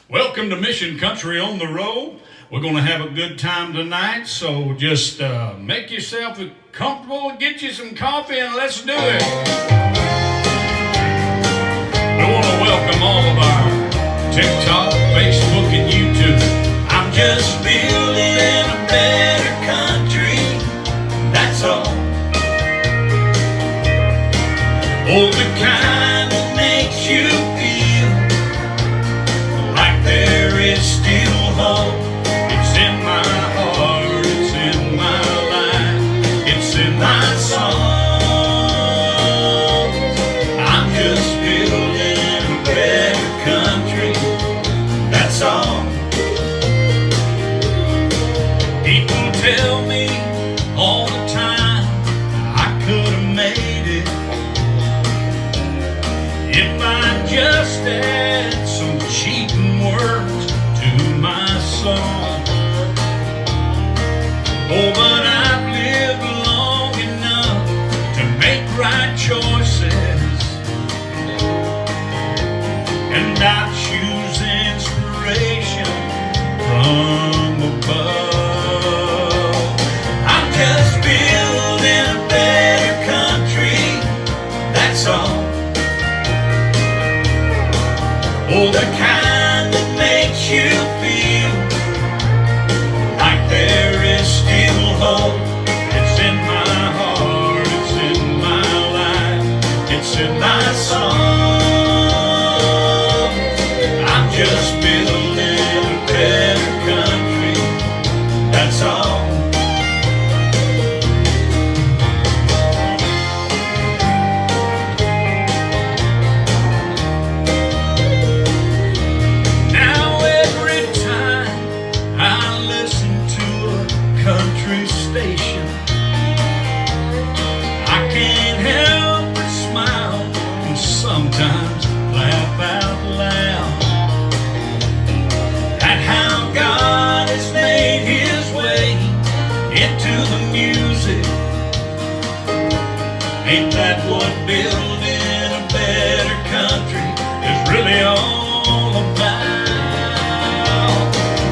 Welcome to Mission Country on the Road. We're going to have a good time tonight, so just make yourself comfortable, get you some coffee, and let's do it. We want to welcome all of our TikTok, Facebook, and YouTube. I'm just building a better country, that's all. Oh, the kind that makes you feel like there is still hope. It's in my heart, it's in my life, it's in my song. I'm just building a better country, that's all. People tell me all the time I could have made it if I just add some cheating words to my song. Oh, but I've lived long enough to make right choices, and I choose inspiration from above. I'm just building a better country, that's all. Oh, the kind that makes you feel like there is still hope. It's in my heart, it's in my life, it's in my song. I'm just building a better country, that's all. Station, I can't help but smile and sometimes laugh out loud at how God has made his way into the music. Ain't that what building a better country is really all about?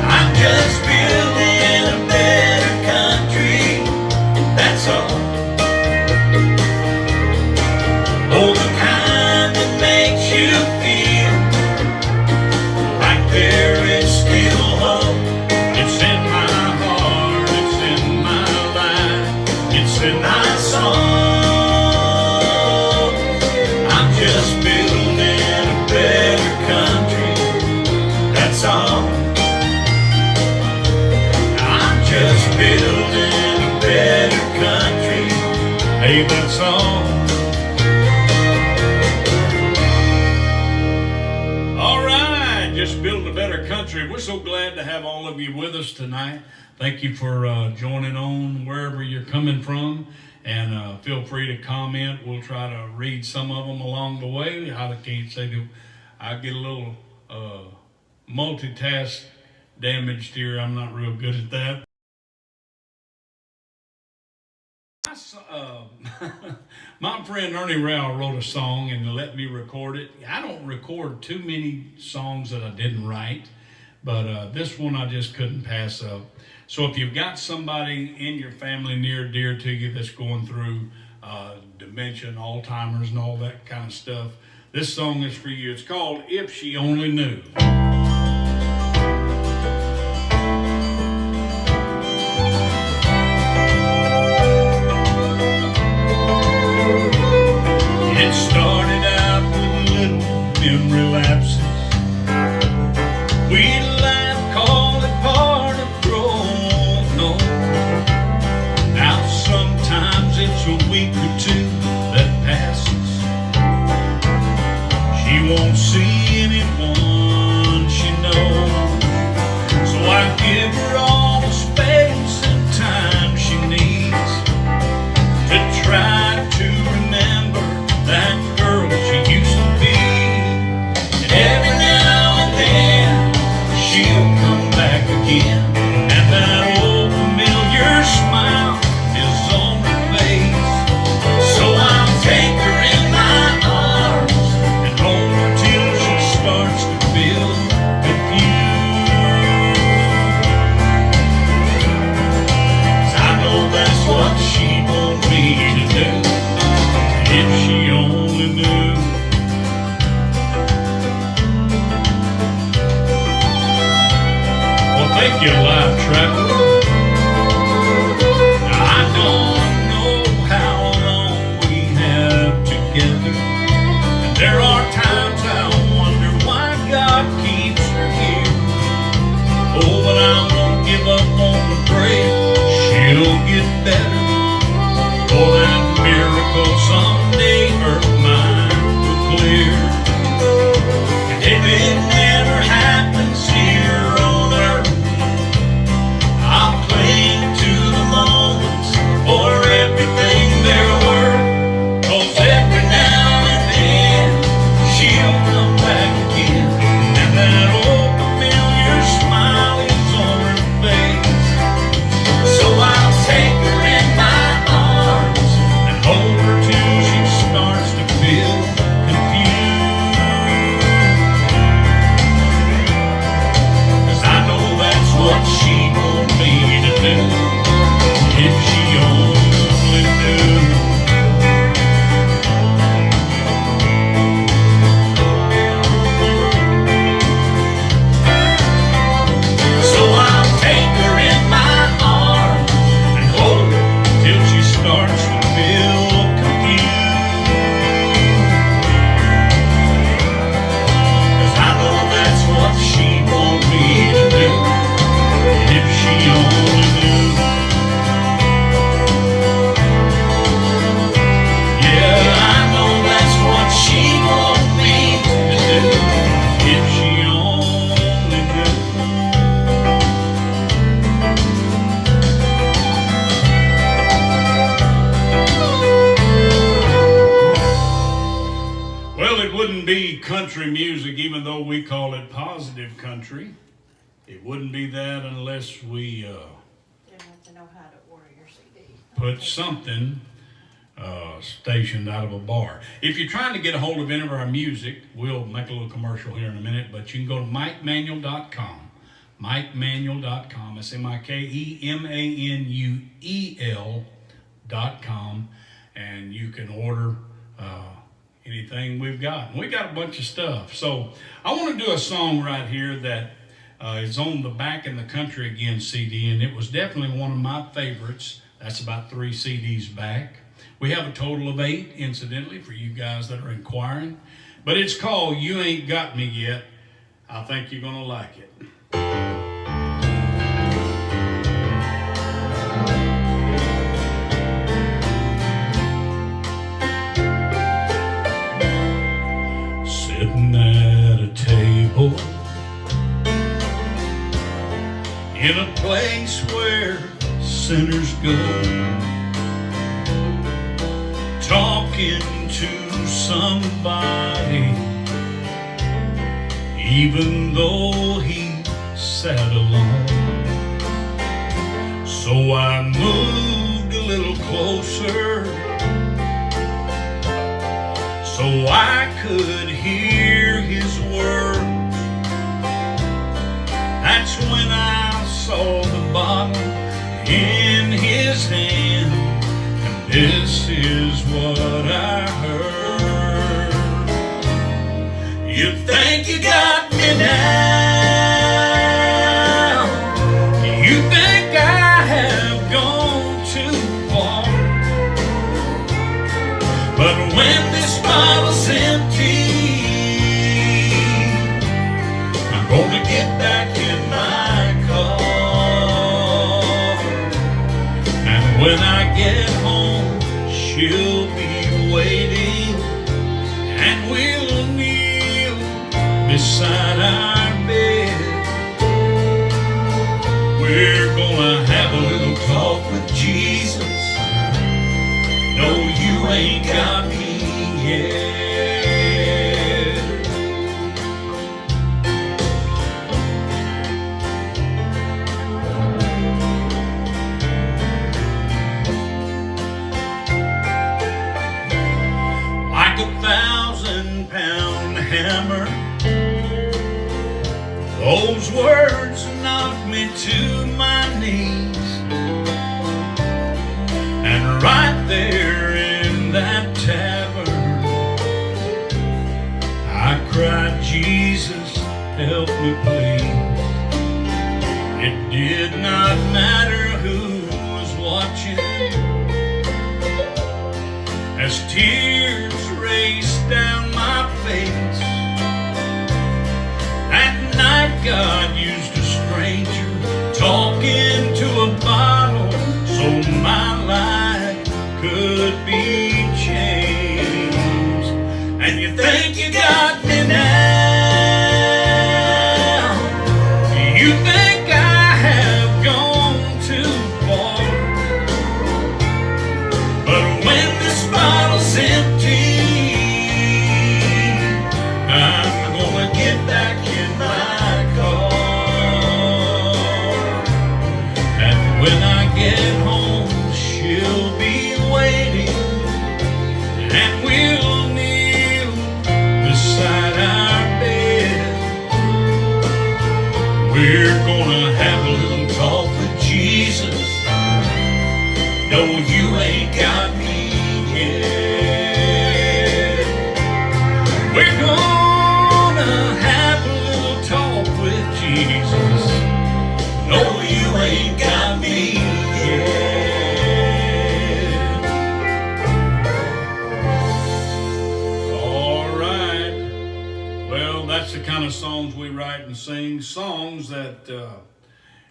I'm just building a better country, that's all. Oh, the kind that makes you feel like there is still hope. It's in my heart, it's in my life, it's in my song. I'm just building a better country, that's all. I'm just building a better country, hey, that's all. All right, just building a better country. We're so glad to have all of you with us tonight. Thank you for joining on wherever you're coming from, and feel free to comment. We'll try to read some of them along the way. I can't say that I get a little multitask damaged here. I'm not real good at that. My friend Ernie Rowell wrote a song and let me record it. I don't record too many songs that I didn't write, but this one I just couldn't pass up. So if you've got somebody in your family near dear to you that's going through dementia and Alzheimer's and all that kind of stuff, this song is for you. It's called If She Only Knew. It started out with little memory lapses. We'd laugh, call it part of growing old. Now sometimes it's a week or two that passes. She won't see anyone she knows, so I give her all the space and time she needs to try to remember that girl she used to be. Thank you, Live Traveler. Now, I don't know how long we have together, and there are times I wonder why God keeps her here. Oh, but I won't give up on the prayer. She'll get better. For that miracle someday her mind will clear. And if it never happens here on earth, I'll cling to the moments for everything they're worth. 'Cause every now and then she'll come back again, and that old familiar smile is on her face. So I'll take her in my arms and hold her till she starts to feel confused. 'Cause I know that's what she wants me to do, if she only knew. So I'll take her in my arms and hold her till she starts to feel confused. 'Cause I know that's what she wants me to do, if she only knew. Yeah, I know that's what she wants me to do, if she only knew. Well, it wouldn't be country music, even though we call it positive country. It wouldn't be that unless we You have to know how to order your CD. put something stationed out of a bar. If you're trying to get a hold of any of our music, we'll make a little commercial here in a minute, but you can go to MikeManuel.com. MikeManuel.com. It's MikeManuel.com, and you can order anything we've got. And we got a bunch of stuff. So I want to do a song right here that is on the Back in the Country Again CD, and it was definitely one of my favorites. That's about 3 CDs back. We have a total of 8, incidentally, for you guys that are inquiring. But it's called You Ain't Got Me Yet. I think you're going to like it. Sitting at a table in a place where sinners go, talking to somebody, even though he sat alone. So I moved a little closer so I could hear his words. That's when I saw the bottle in his hand, and this is what I heard. You think you got me now? You think I have gone too far? But when this bottle's empty, I'm gonna get back in my car, and when I get home, she'll be waiting, and we'll kneel beside our bed. We're gonna have a little talk with Jesus. No, you ain't got me yet. Like a 1,000-pound hammer, those words knocked me to my knees. And right there in that tavern, I cried, Jesus, help me please. It did not matter who was watching, as tears raced down my face. That night God used a stranger talking to a bottle so my life could be changed. And you think you got me now, you think I have gone too far, but when this bottle's empty, I'm gonna get back in my car. And when I get home, she'll be waiting, and we'll kneel beside our bed. We're gonna have a little talk with Jesus. No, you ain't got me yet. We're gonna have a little talk with Jesus. No, you ain't got me yet. All right. Well, that's the kind of songs we write and sing. Songs that,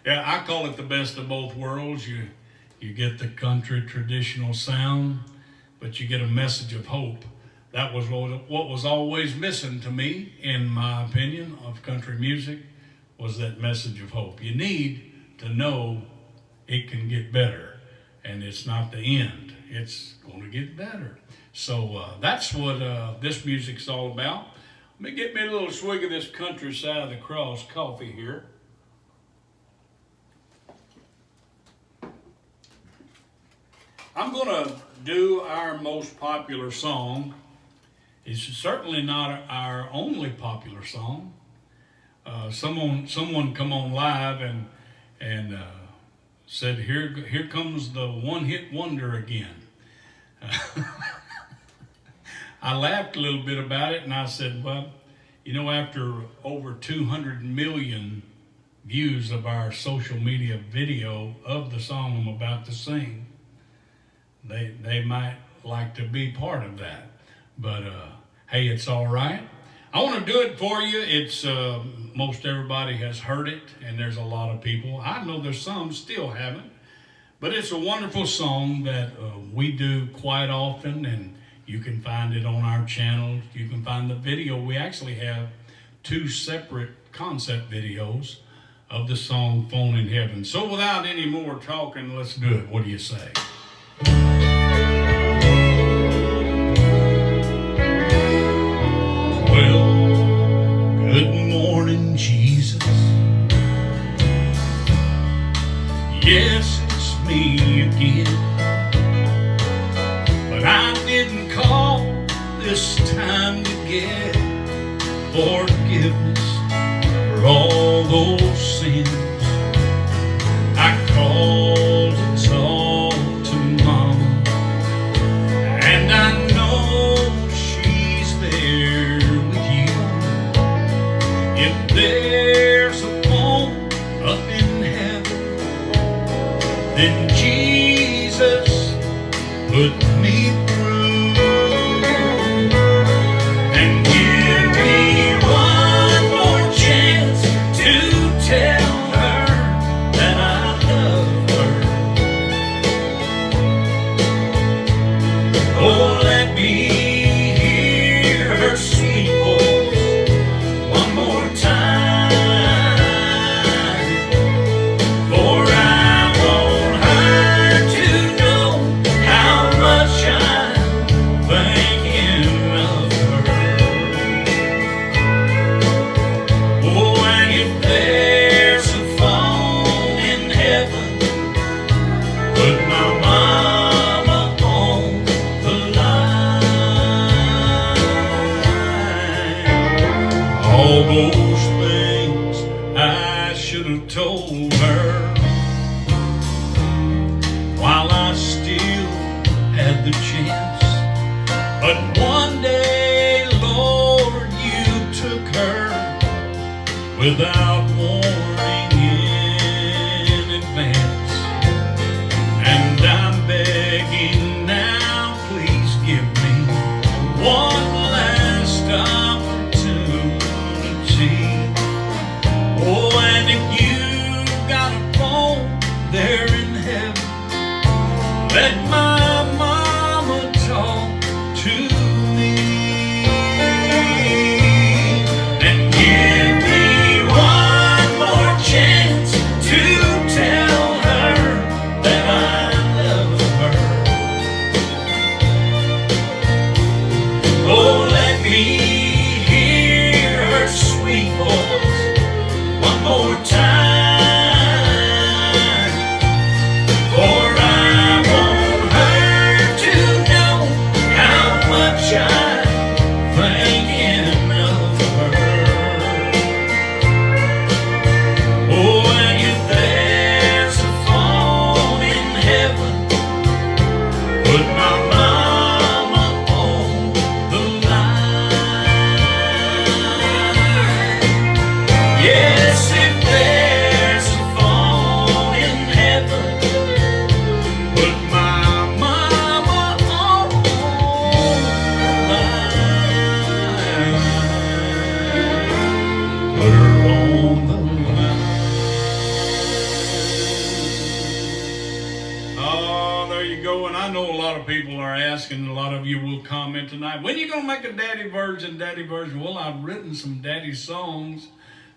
yeah, I call it the best of both worlds. You get the country traditional sound, but you get a message of hope. That was what was always missing to me, in my opinion, of country music, was that message of hope. You need to know it can get better, and it's not the end. It's going to get better. So that's what this music's all about. Let me get me a little swig of this Countryside of the Cross coffee here. I'm going to do our most popular song. It's certainly not our only popular song. Someone come on live and said, here comes the one-hit wonder again. I laughed a little bit about it, and I said, well, you know, after over 200 million views of our social media video of the song I'm about to sing, they might like to be part of that. But hey, it's all right. I want to do it for you. It's most everybody has heard it, and there's a lot of people. I know there's some still haven't, but it's a wonderful song that we do quite often, and you can find it on our channel. You can find the video. We actually have 2 separate concept videos of the song Phone in Heaven. So without any more talking, let's do it. What do you say? Well, good morning, Jesus. Yes, it's me again. But I didn't call this time to get forgiveness for all those sins. I called to talk to Mama, and I know she's there with you. If there's a phone up in heaven, then Jesus put me through, and give me one more chance to tell her that I love her. Oh, let me hear her sweet voice one more time, for I want her to know how much I'm thinking of her. Oh, and if there's a phone in heaven, put my mama on the line. All those things I should have told her while I still had the chance. But one day, Lord, you took her without warning in one more time, for I want her to know how much I'm thinking of her. Oh, and if there's a phone in heaven, put my mama on the line. Yes, if there's a phone in heaven, put my mama on the line. Put her on the line. Oh, there you go. And I know a lot of people are asking, a lot of you will comment tonight, when are you going to make a daddy version, daddy version? Well, I've written some daddy songs,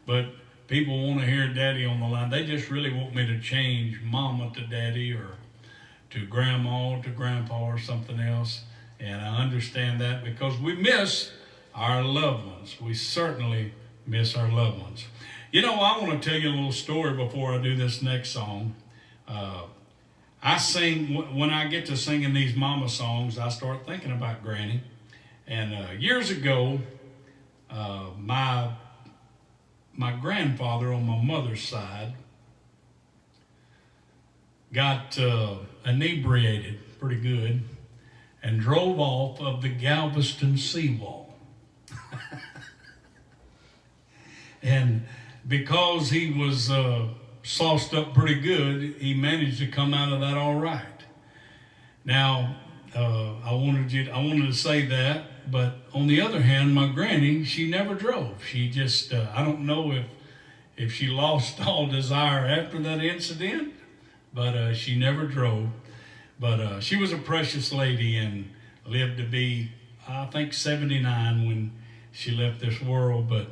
but people want to hear daddy on the line. They just really want me to change mama to daddy, or to grandma to grandpa, or something else. And I understand that, because we miss our loved ones. We certainly miss our loved ones. You know, I want to tell you a little story before I do this next song. I sing, when I get to singing these mama songs, I start thinking about Granny. And years ago, my grandfather on my mother's side got inebriated pretty good and drove off of the Galveston seawall. And because he was sauced up pretty good, he managed to come out of that all right. Now, I wanted to say that, but on the other hand, my granny, she never drove. She just, I don't know if she lost all desire after that incident, but she never drove. But she was a precious lady and lived to be, I think, 79 when she left this world. But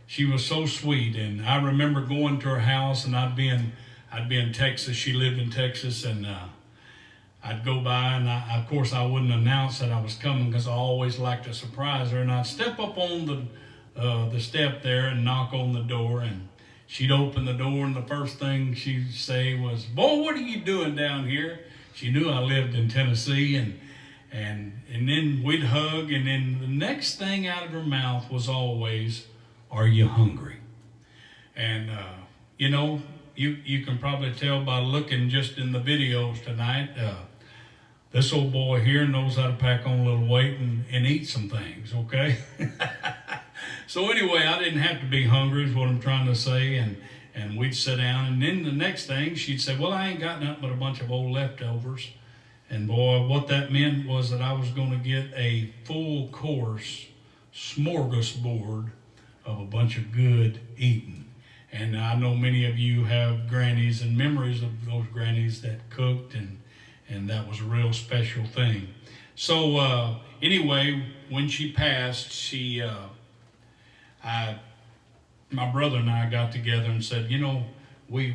she was so sweet, and I remember going to her house, and I'd be in Texas. She lived in Texas, and I'd go by, and of course I wouldn't announce that I was coming, because I always liked to surprise her. And I'd step up on the step there and knock on the door, and she'd open the door, and the first thing she'd say was, "Boy, what are you doing down here?" She knew I lived in Tennessee, and then we'd hug, and then the next thing out of her mouth was always, "Are you hungry?" And you know, you can probably tell by looking just in the videos tonight, this old boy here knows how to pack on a little weight and eat some things, okay? So anyway, I didn't have to be hungry is what I'm trying to say, and we'd sit down, and then the next thing she'd say, "Well, I ain't got nothing but a bunch of old leftovers." And boy, what that meant was that I was going to get a full course smorgasbord of a bunch of good eating. And I know many of you have grannies and memories of those grannies that cooked, and that was a real special thing. So anyway, when she passed, my brother and I got together and said, you know, we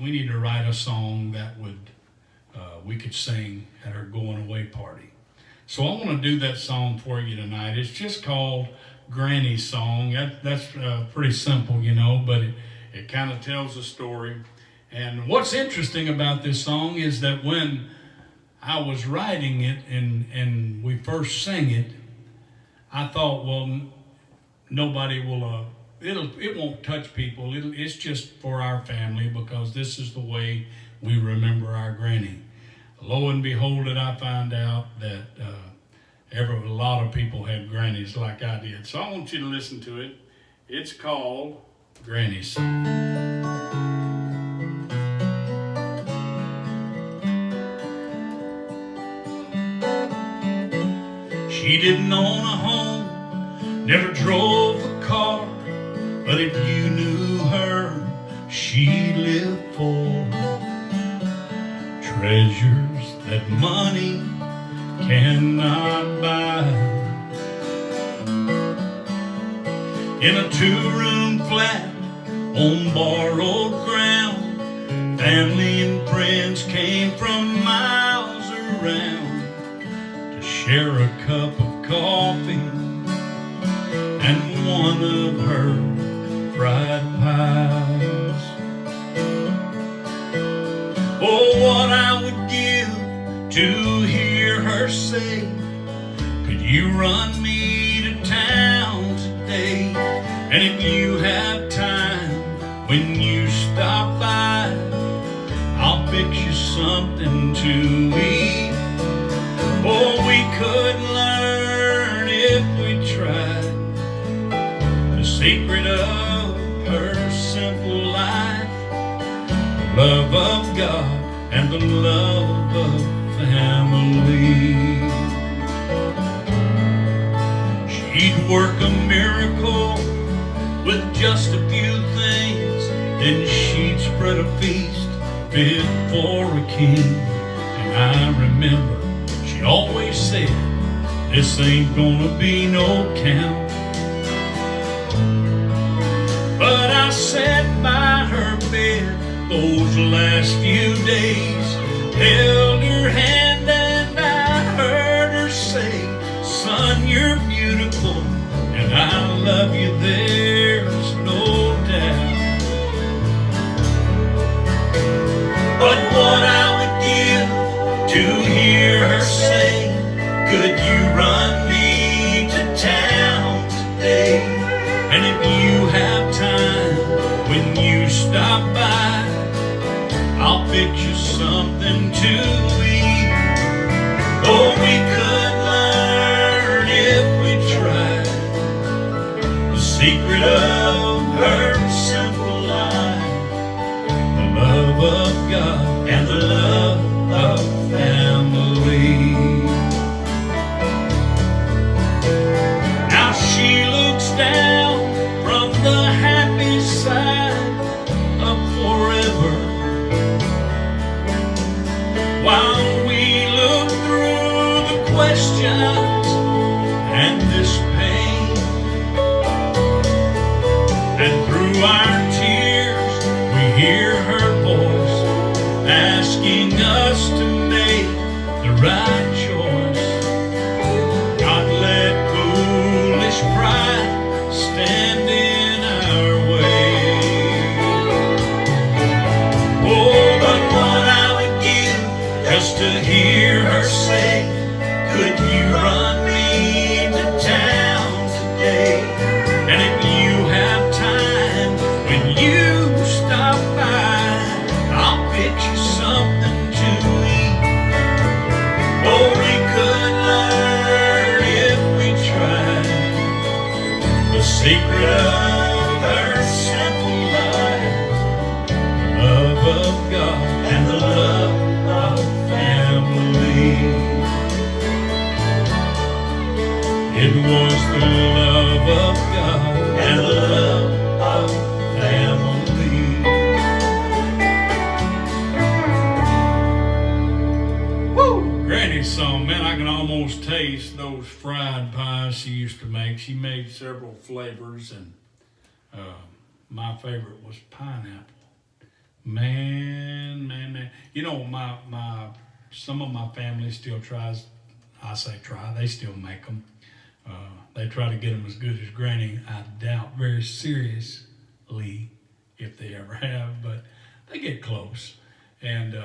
need to write a song that we could sing at our going away party. So I want to do that song for you tonight. It's just called Granny's Song. That's pretty simple, you know, but it kind of tells a story. And what's interesting about this song is that when I was writing it and we first sang it, I thought, well, nobody will, it won't touch people. It's just for our family, because this is the way we remember our granny. Lo and behold, I found out that a lot of people had grannies like I did. So I want you to listen to it. It's called Granny's Song. She didn't own a home, never drove a car, but if you knew her, she lived for treasures that money cannot buy. In a two-room flat on borrowed ground, family and friends came from miles around to share a cup of coffee and one of her fried pies. to hear her say, could you run me to town today? And if you have time, when you stop by, I'll fix you something to eat. Oh, we could learn if we tried the secret of her simple life, the love of God and the love of family. She'd work a miracle with just a few things, then she'd spread a feast fit for a king. And I remember she always said, this ain't gonna be no count. But I sat by her bed those last few days, held her hand and I heard her say, son, you're beautiful and I love you, there's no doubt. But what I would give to hear her say, could you run me to town today? And if you have time, when you stop by, I'll fix you something to eat. Oh, we could learn if we tried the secret of her simple life, the love of God and the love of family. Now she looks down from the happy side of forever, while we look through the questions and this pain, and through our tears we hear her voice asking us to make the right choice. God, let foolish pride stand in our way. Oh, but what I would give just to hear her say, could you run me to town today? And if you have time, when you stop by, I'll fix you something to eat. Oh, we could learn if we tried the secret of her simple life, the love of God and the love of family. It was the love of God and the love of family. Woo! Granny's song, man, I can almost taste those fried pies she used to make. She made several flavors, and my favorite was pineapple. Man. You know, some of my family still tries, I say try, they still make them. They try to get them as good as Granny. I doubt very seriously if they ever have, but they get close. And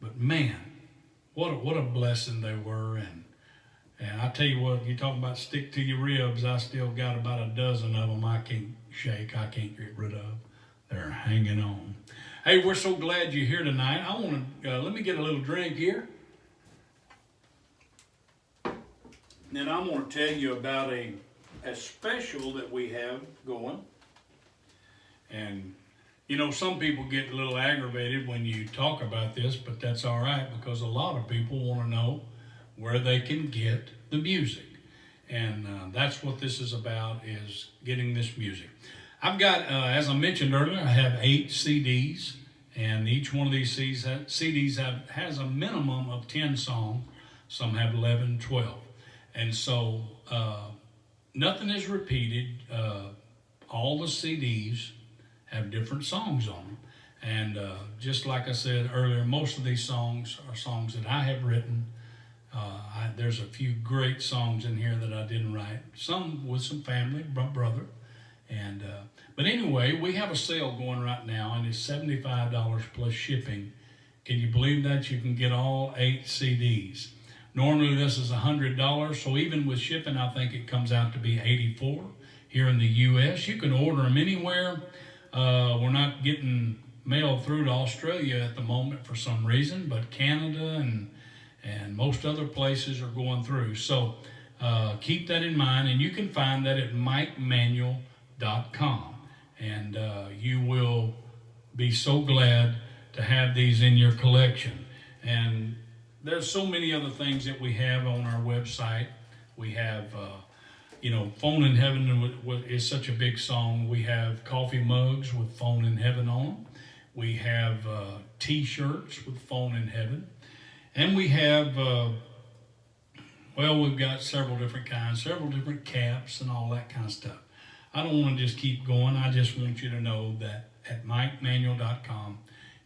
but man, what a blessing they were. And I tell you what, you talk about stick to your ribs, I still got about a dozen of them I can't shake, I can't get rid of. They're hanging on. Hey, we're so glad you're here tonight. I want to, let me get a little drink here. Then I'm going to tell you about a special that we have going. And, you know, some people get a little aggravated when you talk about this, but that's all right, because a lot of people want to know where they can get the music. And that's what this is about, is getting this music. I've got, as I mentioned earlier, I have 8 CDs, and each one of these CDs has a minimum of 10 songs. Some have 11, 12. And so nothing is repeated. All the CDs have different songs on them. And just like I said earlier, most of these songs are songs that I have written. There's a few great songs in here that I didn't write. Some with some family, brother. And but anyway, we have a sale going right now, and it's $75 plus shipping. Can you believe that? You can get all 8 CDs. Normally this is $100, so even with shipping, I think it comes out to be $84 here in the U.S. You can order them anywhere. We're not getting mail through to Australia at the moment for some reason, but Canada and most other places are going through. So keep that in mind, and you can find that at MikeManuel.com. And you will be so glad to have these in your collection. And there's so many other things that we have on our website. We have, Phone in Heaven is such a big song. We have coffee mugs with Phone in Heaven on them. We have t-shirts with Phone in Heaven. And we have, we've got several different kinds, several different caps and all that kind of stuff. I don't want to just keep going. I just want you to know that at MikeManuel.com,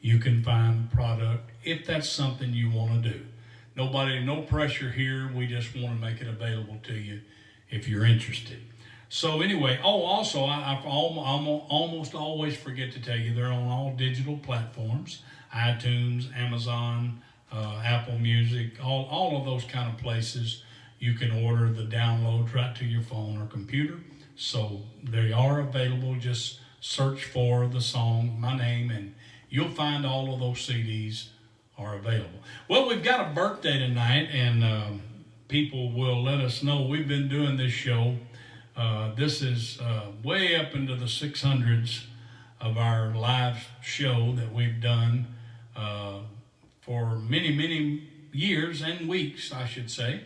you can find product if that's something you want to do. No pressure here. We just want to make it available to you if you're interested. So anyway, also, I almost always forget to tell you, they're on all digital platforms, iTunes, Amazon, Apple Music, all of those kind of places. You can order the downloads right to your phone or computer. So they are available. Just search for the song, my name, and you'll find all of those CDs are available. Well, we've got a birthday tonight, and people will let us know. We've been doing this show. This is way up into the 600s of our live show that we've done for many, many years and weeks, I should say.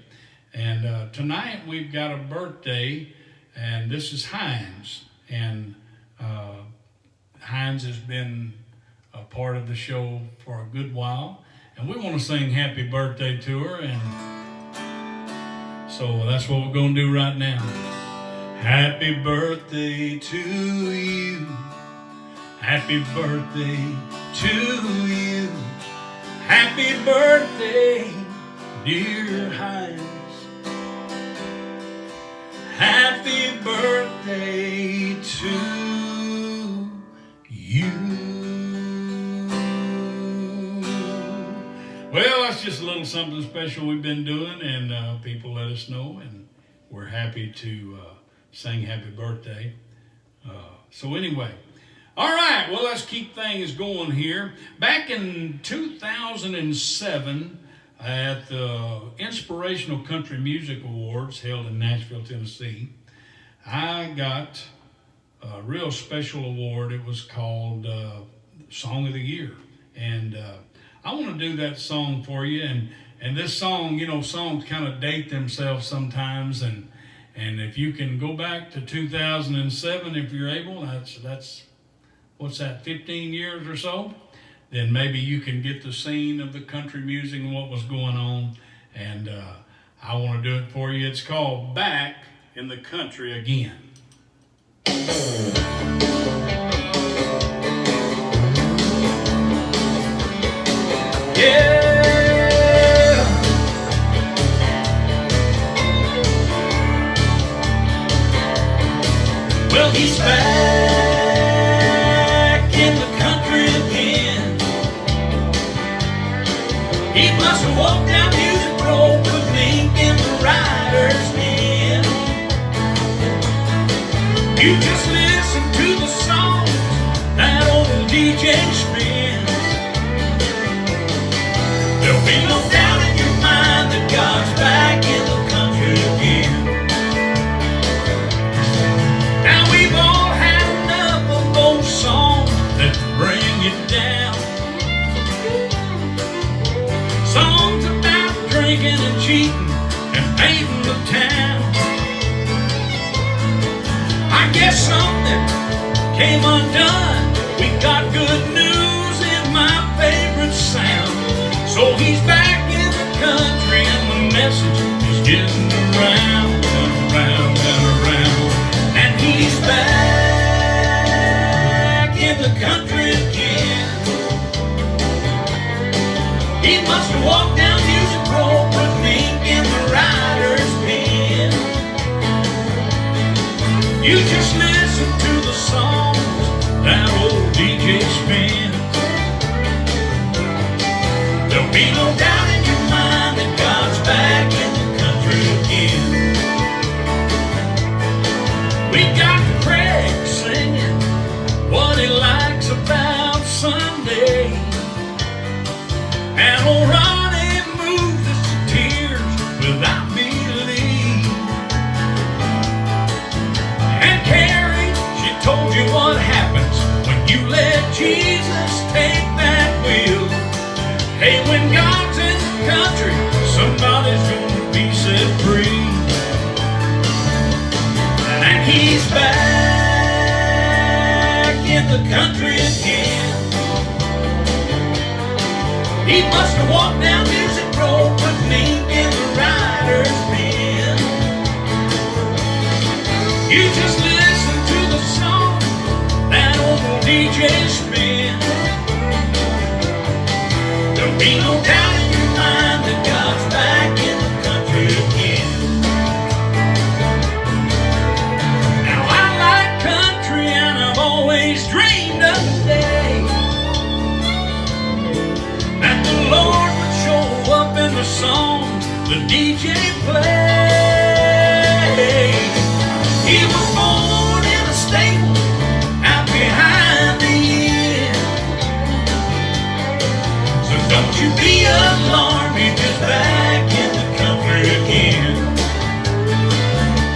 And tonight we've got a birthday, and this is Hines. And Hines has been a part of the show for a good while, and we want to sing happy birthday to her, and so that's what we're going to do right now. Happy birthday to you. Happy birthday to you. Happy birthday, dear Hines. Happy birthday to you. Well, that's just a little something special we've been doing, and people let us know, and we're happy to sing happy birthday. So anyway, all right, well, let's keep things going here. Back in 2007, at the Inspirational Country Music Awards held in Nashville, Tennessee, I got a real special award. It was called Song of the Year. And I want to do that song for you. And this song, songs kind of date themselves sometimes. And if you can go back to 2007, if you're able, that's what's that, 15 years or so? Then maybe you can get the scene of the country music and what was going on. And I want to do it for you. It's called Back in the Country Again. Yeah. Well, he's back in the country again. He must have walked down Music Road with Link in the rider's den. You just listen to the songs that old DJ spins. There'll be no doubt in your mind that God's back in the country again. Now we've all had enough of those songs that bring you down. Songs about drinking and cheating and hating the town. I guess something came undone. We got good news in my favorite sound. So he's back in the country and the message is getting around and around and around. And he's back in the country again. He must have walked down Music Road with Link in the rider's pen. You just listen to the songs that And old Ronnie moves us to tears without belief. And Carrie, she told you what happens when you let Jesus take that wheel. Hey, when God's in the country, somebody's gonna be set free. And he's back in the country again. He must have walked down Music Road, put me in the rider's pen. You just listen to the song that old DJ spins. There'll be no doubt in your mind that God's back in the country again. Now I like country and I've always dreamed of the day that the Lord would show up in the songs the DJ played. He was born in a stable out behind the inn. So don't you be alarmed, he's just back in the country again.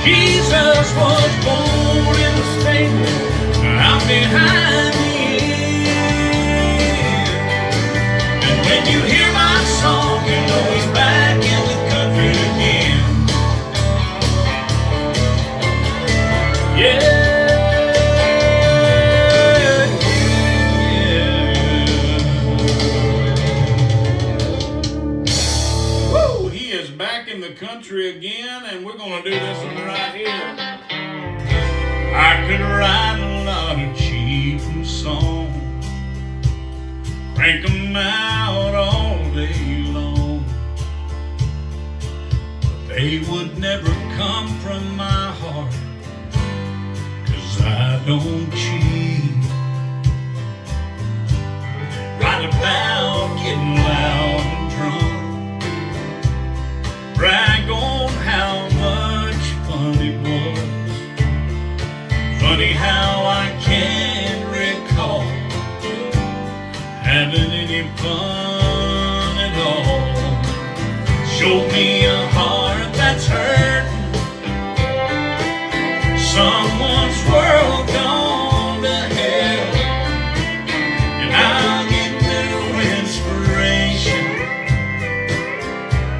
Jesus was born in a stable out behind the inn. And when you hear my song, you know he's back in the country again. Yeah. Back in the country again, and we're gonna do this one right here. I could write a lot of cheap songs, crank 'em out all day long, but they would never come from my heart, 'cause I don't cheat. Write about getting loud and drunk, brag on how much fun it was. Funny how I can't recall having any fun at all. Show me a heart that's hurt, someone's world gone to hell, and I'll get new inspiration,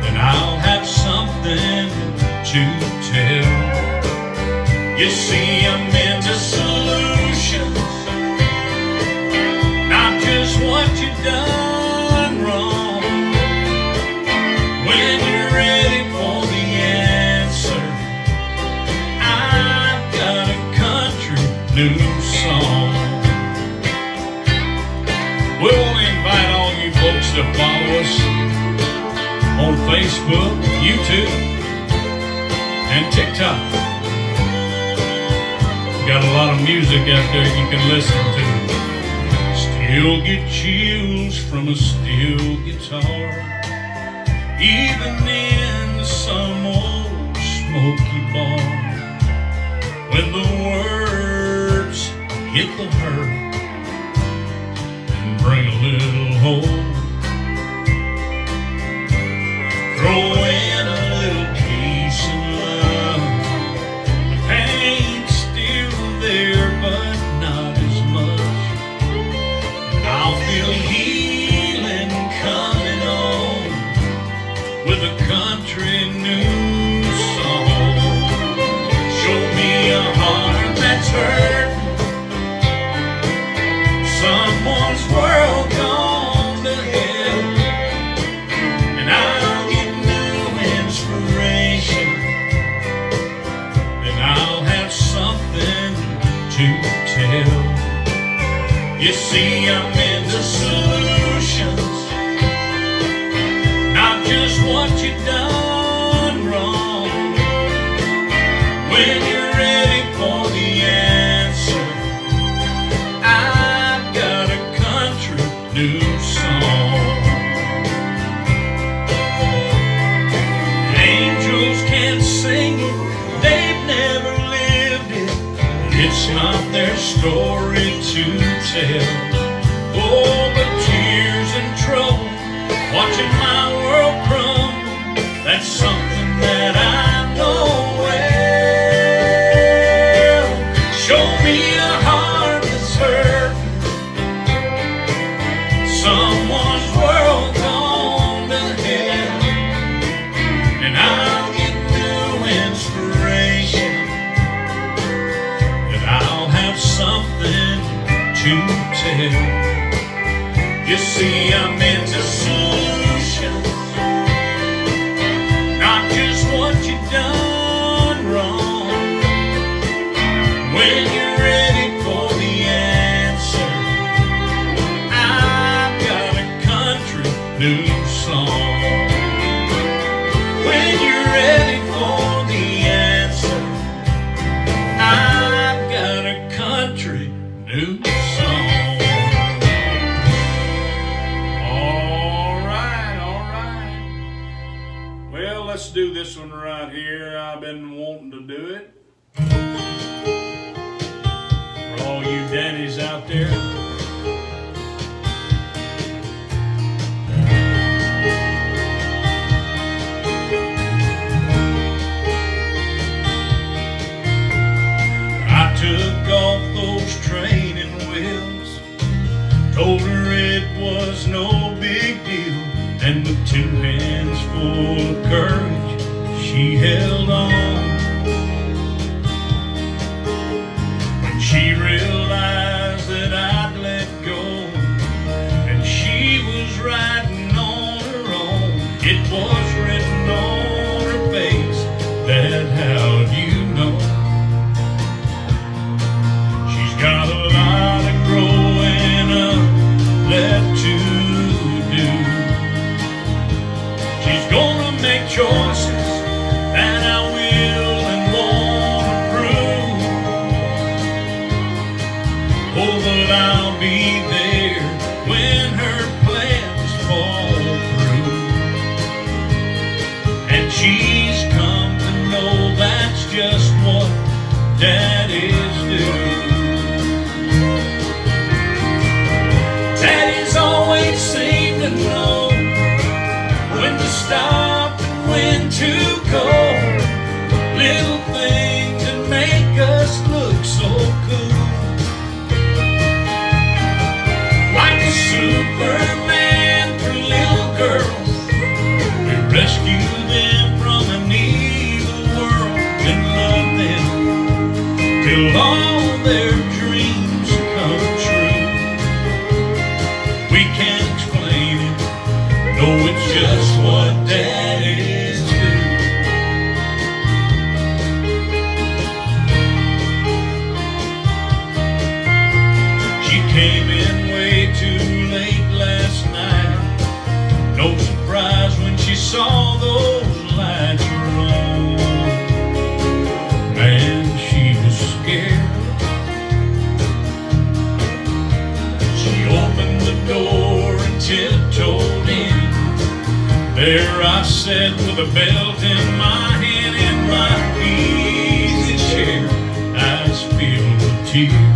and I'll have something to tell. You see, I'm into solutions, not just what you've done wrong. When you're ready for the answer, I've got a country new song. We'll invite all you folks to follow us on Facebook, YouTube, and TikTok. Got a lot of music out there you can listen to. Still get chills from a steel guitar, even in some old smoky bar. When the words hit the hurt and bring a little hope, throw in a little peace and love. The pain's still there, but not as much. And I'll feel healing coming on with a country new song. Show me a heart that's hurt, someone's world gone to hell, and I'll get new inspiration, and I'll have something to tell. You see, I'm into solutions, not just what you've done wrong. When you're ready for the answer, I've got a country new song. Angels can't sing it, they've never lived it. It's not their story to tell. Oh, but tears and trouble, what watching my world crumble, that's something that I know well. Show me a heart that's hurt, someone's world gone to hell, and I'll get new inspiration, that I'll have something to tell. You see, I'm into solutions, not just what you done wrong. When you're ready for the answer, I've got a country new song. When you're ready for the answer, I've got a country new song. Well, let's do this one right here. I've been wanting to do it. For all you daddies out there. I took off those training wheels, told her it was no big deal, and with two hands full of courage, she held on. When she realized that I'd let go, and she was riding on her own, it was written on her face, that how'd you know? She's got a lot of growing up left to do. She's gonna make choices that I will and won't approve. Oh, but I'll be there when her plans fall through. And she's come to know that's just what daddies do. Daddies always seem to know when to stop and when to go. Little things that make us look so cool. Like a Superman for little girls, we rescue them from an evil world and love them till all their dreams come true. We can't explain it, no, it's just what daddies do. She came in way too late last night. No surprise when she saw those lights were on. Man, she was scared. She opened the door and tiptoed in. There I sat with a belt in my hand in my easy chair, eyes filled with tears.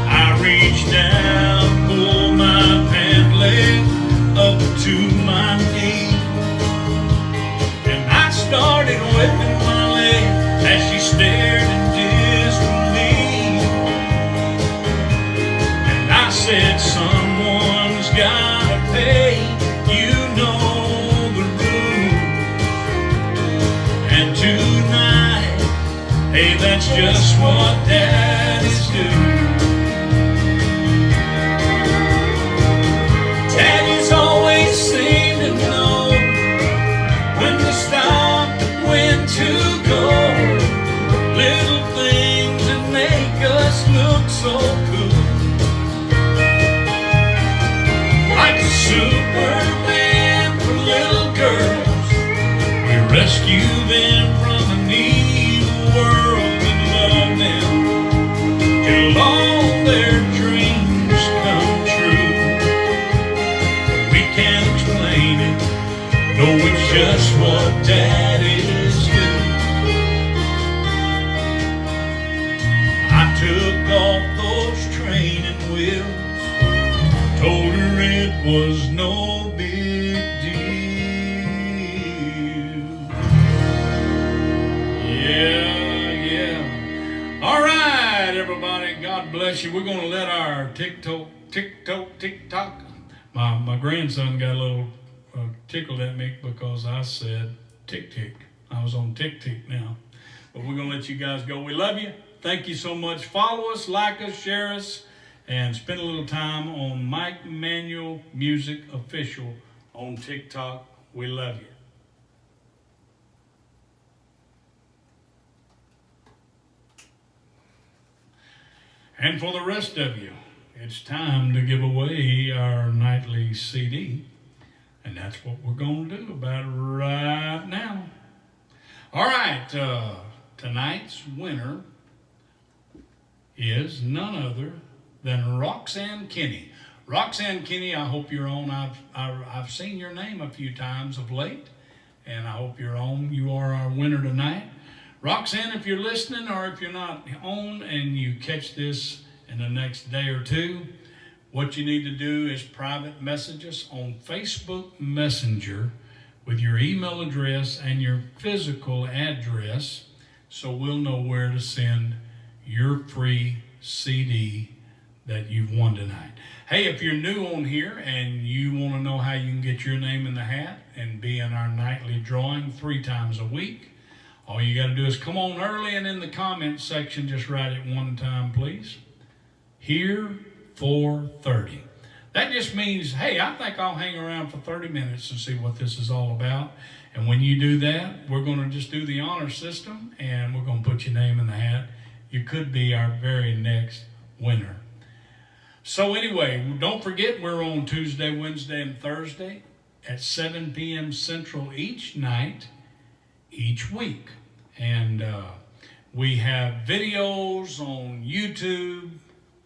I reached down, pulled my pant leg up to my knee, and I started whipping my leg as she stared in disbelief. And I said, someone's gotta pay, you know the rules. And tonight, hey, that's just what daddies do. Daddies always seem to know when to stop and when to go. Little things that make us look so cool. Like a Superman for little girls, we rescue them from an evil world and love them bless you. We're going to let our TikTok. My grandson got a little tickled at me because I said tick. I was on tick now. But we're going to let you guys go. We love you. Thank you so much. Follow us, like us, share us, and spend a little time on Mike Manuel Music Official on TikTok. We love you. And for the rest of you, it's time to give away our nightly CD. And that's what we're going to do about right now. All right, tonight's winner is none other than Roxanne Kinney. Roxanne Kinney, I hope you're on. I've seen your name a few times of late, and I hope you're on. You are our winner tonight. Roxanne, if you're listening or if you're not on and you catch this in the next day or two, what you need to do is private message us on Facebook Messenger with your email address and your physical address so we'll know where to send your free CD that you've won tonight. Hey, if you're new on here and you want to know how you can get your name in the hat and be in our nightly drawing 3 times a week, all you got to do is come on early and in the comment section, just write it one time, please. Here for 30. That just means, hey, I think I'll hang around for 30 minutes and see what this is all about. And when you do that, we're going to just do the honor system and we're going to put your name in the hat. You could be our very next winner. So anyway, don't forget we're on Tuesday, Wednesday, and Thursday at 7 p.m. Central each night, each week. And we have videos on YouTube,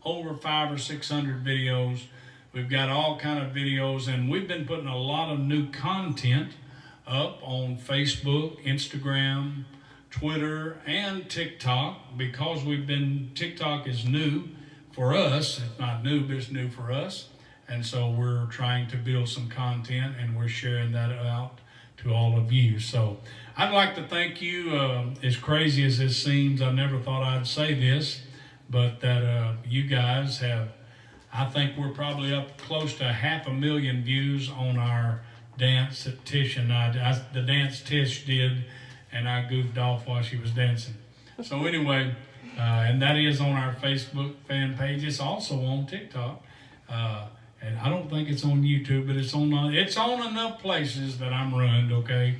over 500 or 600 videos. We've got all kind of videos, and we've been putting a lot of new content up on Facebook, Instagram, Twitter, and TikTok because TikTok is new for us. It's not new, but it's new for us. And so we're trying to build some content, and we're sharing that out to all of you. So I'd like to thank you. As crazy as this seems, I never thought I'd say this, but that you guys have, I think we're probably up close to 500,000 views on our dance that Tish and the dance Tish did, and I goofed off while she was dancing. So anyway, and that is on our Facebook fan page. It's also on TikTok. And I don't think it's on YouTube, but it's on enough places that I'm ruined, okay?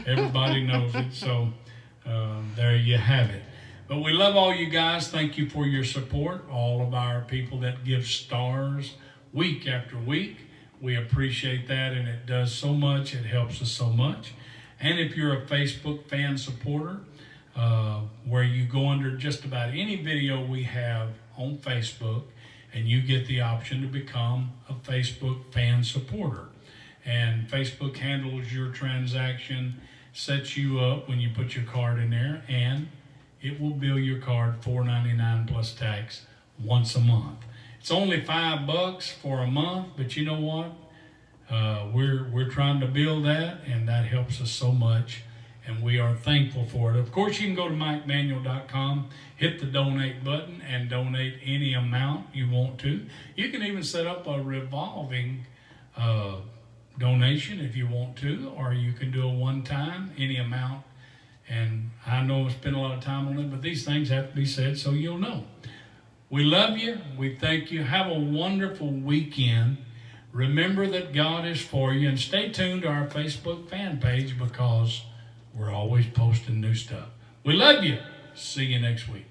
Everybody knows it, so there you have it. But we love all you guys. Thank you for your support, all of our people that give stars week after week. We appreciate that, and it does so much. It helps us so much. And if you're a Facebook fan supporter, where you go under just about any video we have on Facebook, and you get the option to become a Facebook fan supporter. And Facebook handles your transaction, sets you up when you put your card in there, and it will bill your card $4.99 plus tax once a month. It's only $5 for a month, but you know what? We're trying to build that, and that helps us so much, and we are thankful for it. Of course, you can go to MikeManuel.com, hit the donate button, and donate any amount you want to. You can even set up a revolving donation if you want to, or you can do a one-time, any amount. And I know I spent a lot of time on it, but these things have to be said so you'll know. We love you. We thank you. Have a wonderful weekend. Remember that God is for you, and stay tuned to our Facebook fan page because we're always posting new stuff. We love you. See you next week.